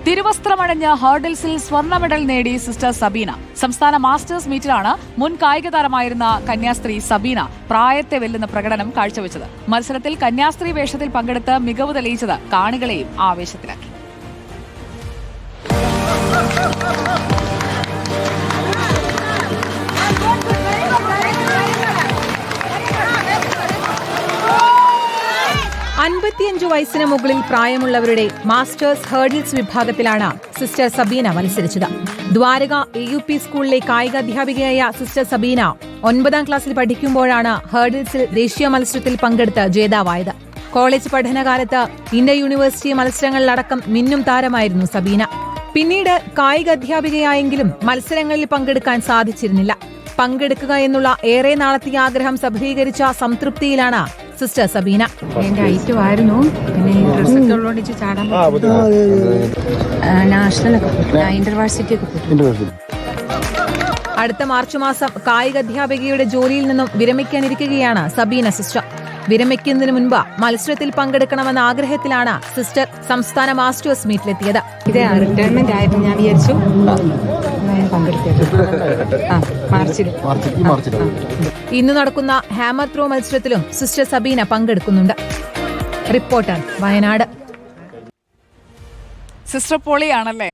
തിരുവസ്ത്രമണിഞ്ഞ് ഹേർഡിൽസിൽ സ്വർണ്ണ മെഡൽ നേടി സിസ്റ്റർ സബീന. സംസ്ഥാന മാസ്റ്റേഴ്സ് മീറ്റിലാണ് മുൻ കായിക താരമായിരുന്ന കന്യാസ്ത്രീ സബീന പ്രായത്തെ വെല്ലുന്ന പ്രകടനം കാഴ്ചവെച്ചത്. മത്സരത്തിൽ കന്യാസ്ത്രീ വേഷത്തിൽ പങ്കെടുത്ത് മികവ് തെളിയിച്ചത് കാണികളെയും ആവേശത്തിലാക്കി. വയസ്സിന് മുകളിൽ പ്രായമുള്ളവരുടെ മാസ്റ്റേഴ്സ് ഹേർഡിൽസ് വിഭാഗത്തിലാണ് സിസ്റ്റർ സബീന മത്സരിച്ചത്. ദ്വാരക AUP സ്കൂളിലെ കായികാധ്യാപികയായ സിസ്റ്റർ സബീന 9ാം ക്ലാസ്സിൽ പഠിക്കുമ്പോഴാണ് ഹേർഡിൽസിൽ ദേശീയ മത്സരത്തിൽ പങ്കെടുത്ത് ജേതാവായത്. കോളേജ് പഠനകാലത്ത് ഇന്റർ യൂണിവേഴ്സിറ്റി മത്സരങ്ങളിലടക്കം മിന്നും താരമായിരുന്നു സബീന. പിന്നീട് കായിക അധ്യാപികയായെങ്കിലും മത്സരങ്ങളിൽ പങ്കെടുക്കാൻ സാധിച്ചിരുന്നില്ല. പങ്കെടുക്കുക എന്നുള്ള ഏറെ നാളത്തെ ആഗ്രഹം സഫലീകരിച്ച സംതൃപ്തിയിലാണ് സിസ്റ്റർ സബീന. എന്റെ ഐറ്റമായിരുന്നു, പിന്നെ ഈ ഡ്രസ്സൊക്കെ ഉള്ളതുകൊണ്ട് ചാടാൻ നാഷണലൊക്കെ ഇന്റർവേഴ്സിറ്റിയൊക്കെ പോയി. അടുത്ത മാർച്ച് മാസം കായിക അധ്യാപികയുടെ ജോലിയിൽ നിന്നും വിരമിക്കാനിരിക്കുകയാണ് സബീന സിസ്റ്റർ. വിരമിക്കുന്നതിന് മുൻപ് മത്സരത്തിൽ പങ്കെടുക്കണമെന്ന ആഗ്രഹത്തിലാണ് സിസ്റ്റർ സംസ്ഥാന മാസ്റ്റേഴ്സ് മീറ്റിലെത്തിയത്. ഇത് റിട്ടയർമെന്റ് ആയപ്പോൾ ഞാൻ വിചാരിച്ചു ഇന്ന് നടക്കുന്ന ഹാമർ ത്രോ മത്സരത്തിലും സിസ്റ്റർ സബീന പങ്കെടുക്കുന്നുണ്ട്. റിപ്പോർട്ടർ, വയനാട്. സിസ്റ്റർ പൊളിയാണല്ലേ?